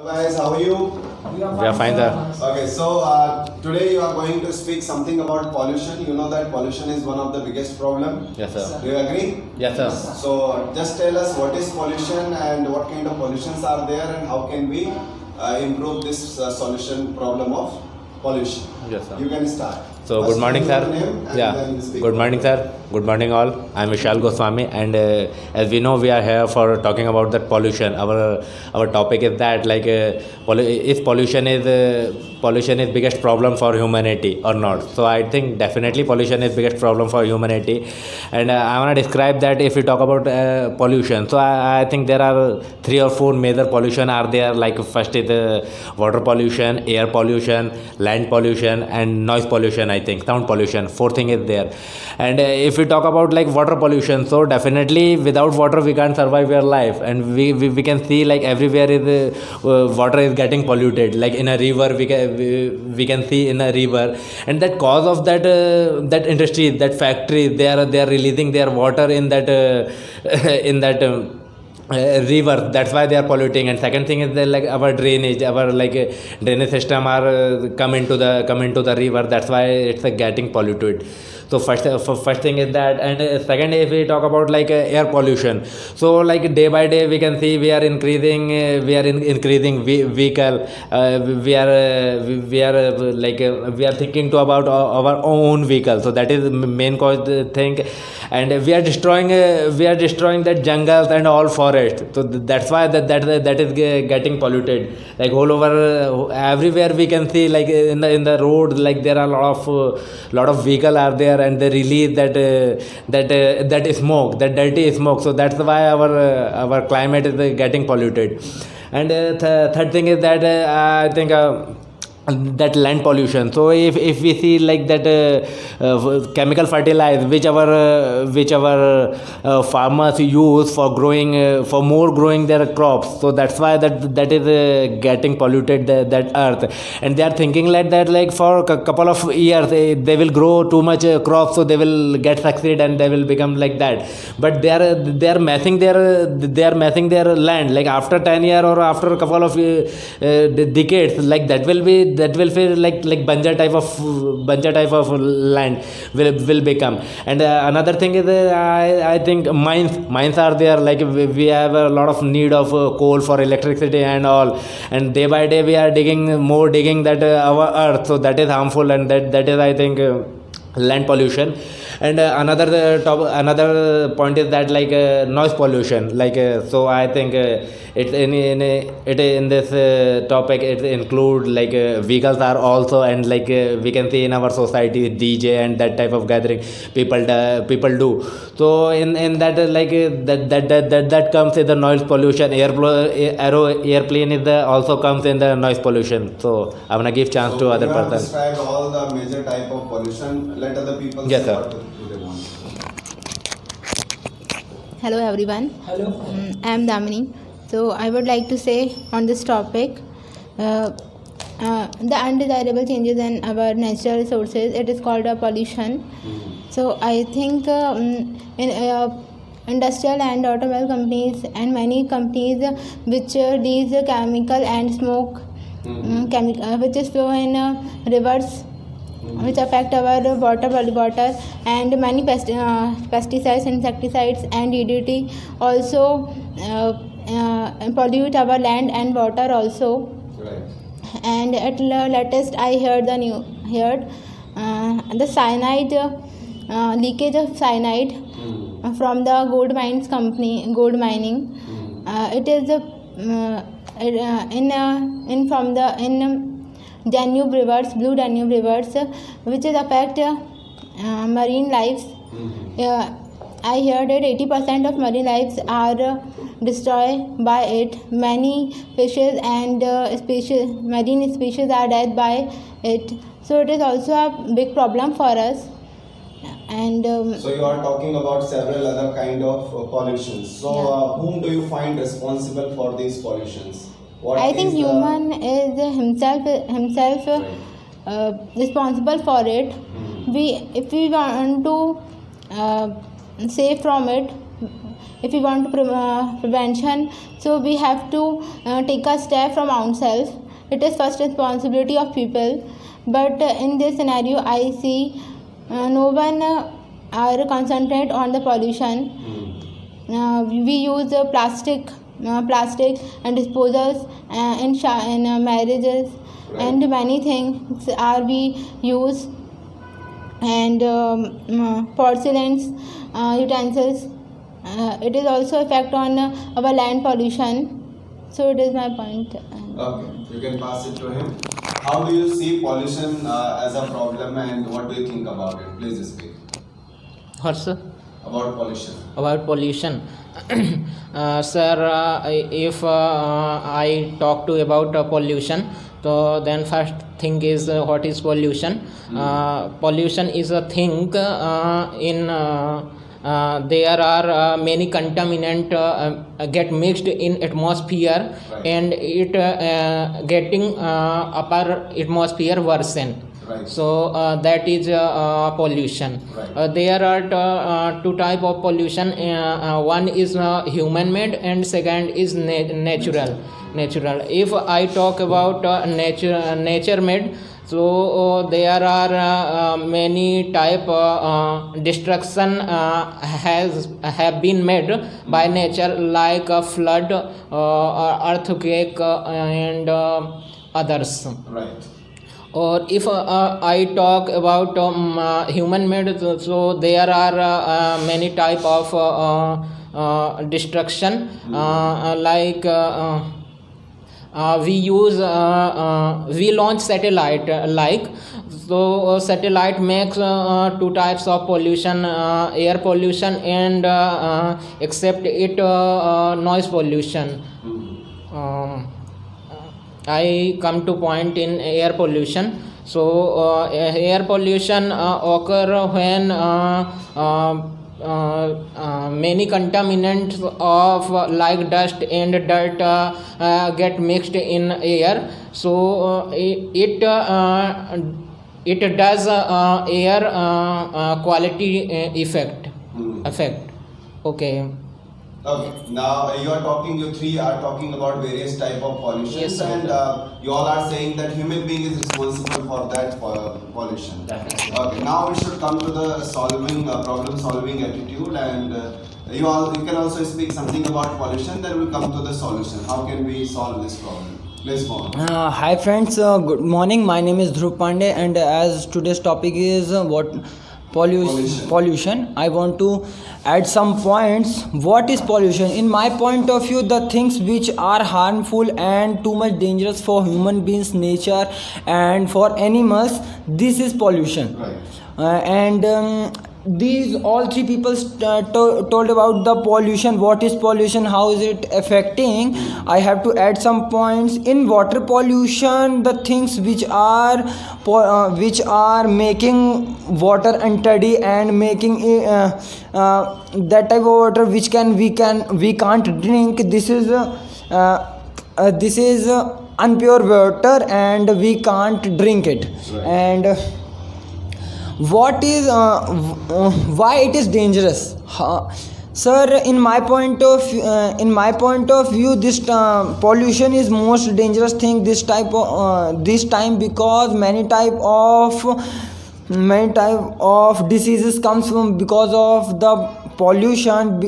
Guys, how are you? We are fine, sir. Okay, so today you are going to speak something about pollution. You know that pollution is one of the biggest problem. Yes, sir. Do you agree? Yes, sir. So just tell us what is pollution and what kind of pollutions are there and how can we improve this solution problem of pollution. Yes, sir. You can start. So, First good morning, name sir. your name and Yeah. then speak. Good morning, sir. Good morning, all. I'm Vishal Goswami, and as we know, we are here for talking about that pollution. Our topic is that is pollution is biggest problem for humanity or not? So I think definitely pollution is biggest problem for humanity, and I want to describe that if we talk about pollution. So I think there are 3 or 4 major pollution are there. Like first is water pollution, air pollution, land pollution, and noise pollution. I think sound pollution. 4 thing is there. And if we talk about like water pollution, so definitely without water we can't survive our life, and we can see like everywhere is water is getting polluted. Like in a river we can see in a river, and that cause of that industry, that factory, they are releasing their water in that in that river. That's why they are polluting. And second thing is like our drainage, our drainage system are come into the river. That's why it's getting polluted. So first thing is that. And second, if we talk about like air pollution, so like day by day we can see we are increasing vehicle. We are thinking to about our own vehicle. So that is main cause thing. And we are destroying that jungles and all forest. So that's why that is getting polluted. Like all over everywhere we can see like in the road, like there are lot of vehicle are there, and they release that smoke, that dirty smoke. So that's why our climate is getting polluted. And third thing is that I think that land pollution. So if we see like that chemical fertilizer which our farmers use for growing their crops, so that's why that is getting polluted, that earth. And they are thinking like that, like for a couple of years they will grow too much crops, so they will get succeed and they will become like that. But they are messing their land. Like after 10 year or after a couple of decades, like that will feel like bunja type of land will become. And another thing is I think mines are there. Like we have a lot of need of coal for electricity and all, and day by day we are digging that our earth. So that is harmful, and that is I think land pollution. And another point is that like noise pollution. Like so I think it's in this topic it include like vehicles are also. And like we can see in our society DJ and that type of gathering people do. So in that that comes in the noise pollution. Airplane is also comes in the noise pollution. So I want to give chance to other you have person. described all the major type of pollution. Let other people Yes, say sir. what do they want. Hello everyone. Hello. I am Damini. So I would like to say on this topic, the undesirable changes in our natural resources. It is called a pollution. So I think in industrial and automobile companies and many companies which release chemical and smoke, which is flow in rivers, which affect our water, and many pesticides, insecticides, and DDT also pollute our land and water also. Right. And at latest I heard the cyanide leakage of cyanide from the gold mining. It is in Danube rivers, blue Danube rivers, which is affect marine lives. I heard that 80% of marine lives are destroyed by it. Many fishes and marine species are dead by it. So it is also a big problem for us. And So you are talking about several other kind of pollutions. So Yeah. whom do you find responsible for these pollutions? What I think is the- human is himself responsible for it. If we want to save from it, if we want prevention, so we have to take a step from ourselves. It is first responsibility of people, but in this scenario I see no one are concentrate on the pollution. We use plastic and disposals in marriages, and many things are we use, and porcelains utensils. It is also effect on our land pollution. So it is my point. Okay, you can pass it to him. How do you see pollution as a problem, and what do you think about it? Please speak What, sir? about pollution. About pollution. Sir, if I talk to about pollution, so then first thing is what is pollution? Pollution is a thing in there are many contaminant get mixed in atmosphere, Right. and it getting upper atmosphere worsen. Right. So that is pollution. Right. There are two type of pollution. One is human made, and second is natural. If I talk about nature made, so there are many type destruction have been made by nature, like a flood, earthquake, and others. Right. Or if I talk about human made, so there are many type of destruction, like we launch satellite, like, so satellite makes two types of pollution, air pollution and except it noise pollution. I come to point in air pollution. So air pollution occur when many contaminants of like dust and dirt get mixed in air. So it does air quality effect. Okay. Okay. Now you three are talking about various type of pollution, Yes, sir. and you all are saying that human being is responsible for that pollution. Definitely. Okay. Now we should come to the problem solving attitude, and you can also speak something about pollution. Then we'll come to the solution. How can we solve this problem? Please go on. Hi friends, good morning. My name is Dhruv Pandey, and as today's topic is pollution, I want to add some points. What is pollution? In my point of view, the things which are harmful and too much dangerous for human beings, nature, and for animals, this is pollution. Right. These all three people told about the pollution. What is pollution? How is it affecting? I have to add some points. In water pollution, the things which are making water untidy and making that type of water which we can't drink. This is unpure water, and we can't drink it. Right. And what is why it is dangerous? Sir, in my point of view, this pollution is most dangerous thing this time, because many type of diseases comes from because of the pollution.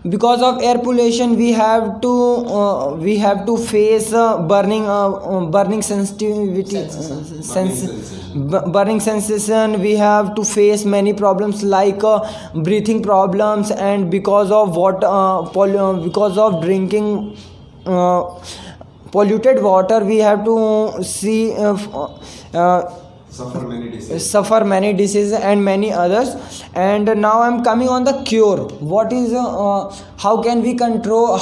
Because of air pollution, we have to face burning sensitivity, burning sensation. We have to face many problems like breathing problems, and because of because of drinking polluted water, we have to see suffer many diseases and many others. And now I'm coming on the cure. What is how can we control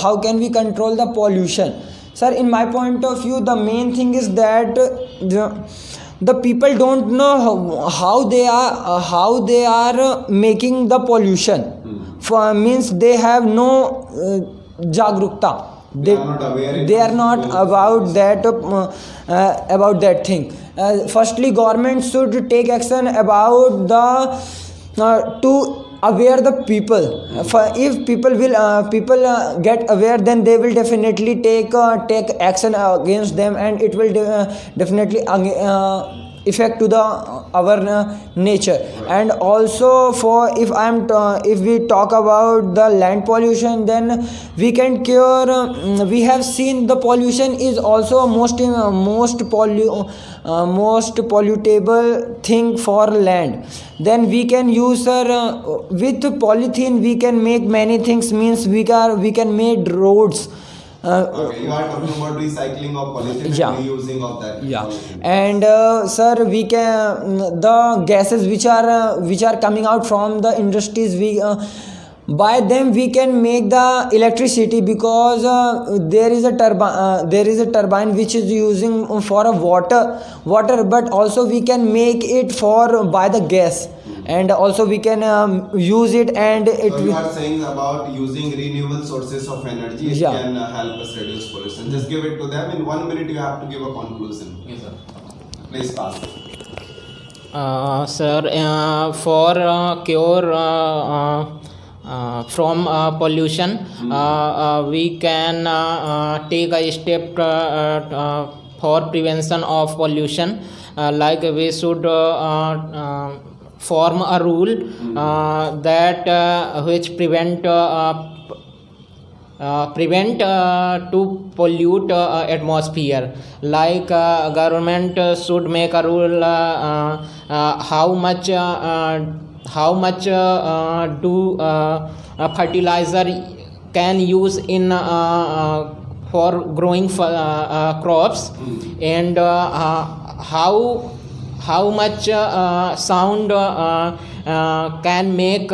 the pollution? Sir, in my point of view, the main thing is that the people don't know how they are making the pollution. Means they have no jagrukta. They are not about that thing. Firstly, government should take action about to aware the people. If people will get aware, then they will definitely take action against them, and it will definitely effect to the our nature. And also, for if we talk about the land pollution, then we can cure. We have seen the pollution is also most pollutable thing for land. Then we can use with polythene we can make many things, means we can make roads. Okay, you are talking about recycling of polythene Yeah. and reusing of that polythene. And sir, we can the gases which are coming out from the industries, we by them we can make the electricity, because there is a turbine which is using for a water, but also we can make it for by the gas, and also we can use it, and it So you will. are saying about using renewable sources of energy, it Yeah. can help us reduce pollution. Just give it to them. In 1 minute, you have to give a conclusion. Yes, sir. Please pass. Sir, for cure from pollution, we can take a step for prevention of pollution. Like we should form a rule that which prevent to pollute atmosphere. Like government should make a rule how much do fertilizer can use in for growing crops, and how much sound can make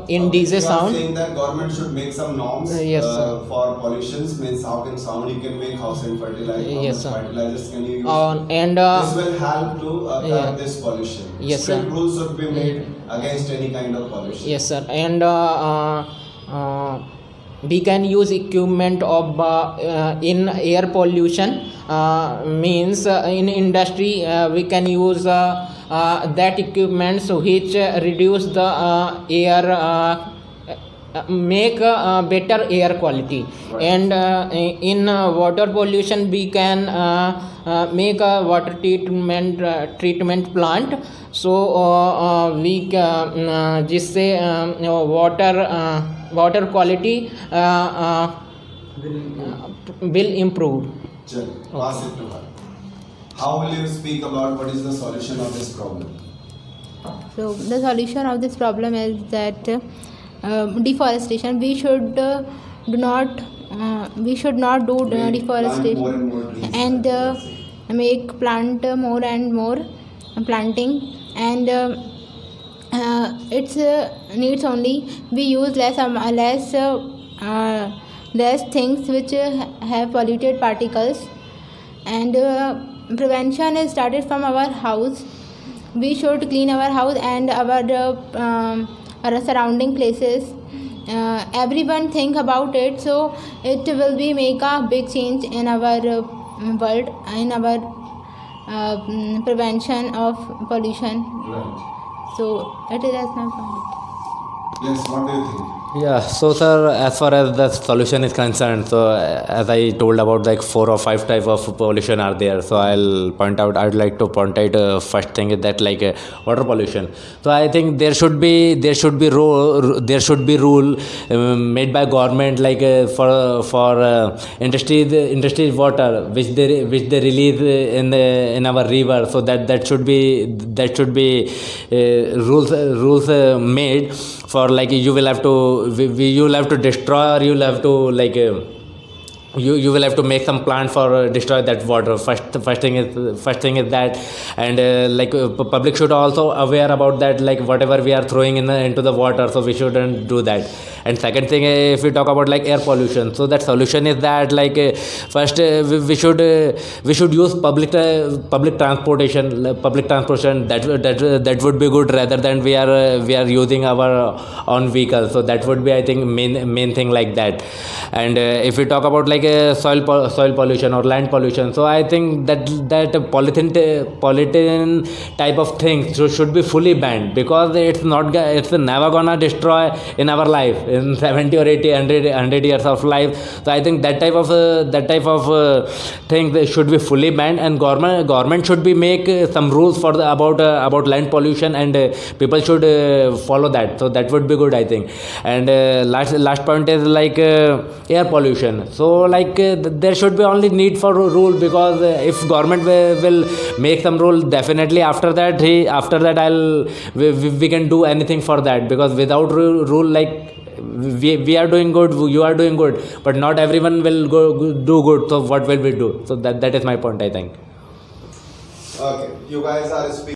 in DJ You are sound. saying that government should make some norms Yes, sir. for pollutions, means how can sound you can make, house and fertilizer, how Yes, much sir. fertilizers can you use. And This will help to yeah. curb this pollution. Yes, Strict sir. rules should be made against any kind of pollution. yes, sir. And we can use equipment of in air pollution, means in industry we can use that equipment which reduce the air, make better air quality. Right. And in water pollution we can make a water treatment plant, so we जिससे water quality will improve. Chal, pass it to her. How will you speak about what is the solution of this problem? So the solution of this problem is that deforestation. We should not do Plant deforestation, more and more trees. and make plant more and more planting, and it's needs only we use less things which have polluted particles, and prevention is started from our house. We should clean our house and our surrounding places. Everyone think about it, so it will be make a big change in our world, in our prevention of pollution. Right. So it is as my point. Yes, what do you think? Yeah, so sir, as far as the solution is concerned, so as I told about like 4 or 5 type of pollution are there. So I'd like to point out first thing is that like water pollution. So I think there should be rule made by government, like for industries water which they release in our river. So that should be rules made for, like, you will have to destroy, or you will have to like you will have to make some plan for destroy that water. First thing is that, and public should also aware about that, like whatever we are throwing into the water, so we shouldn't do that. And second thing, if we talk about like air pollution, so that solution is that, like, first we should use public transportation. That would be good, rather than we are using our own vehicle. So that would be, I think, main thing like that. And if we talk about like soil pollution or land pollution. So I think that polythene type of things should be fully banned, because it's never gonna destroy in our life in 70 or 80 100 years of life. So I think that type of thing they should be fully banned, and government should be make some rules for about land pollution, and people should follow that. So that would be good, I think. And last point is like air pollution. So like there should be only need for a rule, because if government will make some rule, definitely after that we can do anything for that, because without rule, like we are doing good, you are doing good, but not everyone will do good. So what will we do? So that is my point, I think. Okay, you guys are speaking.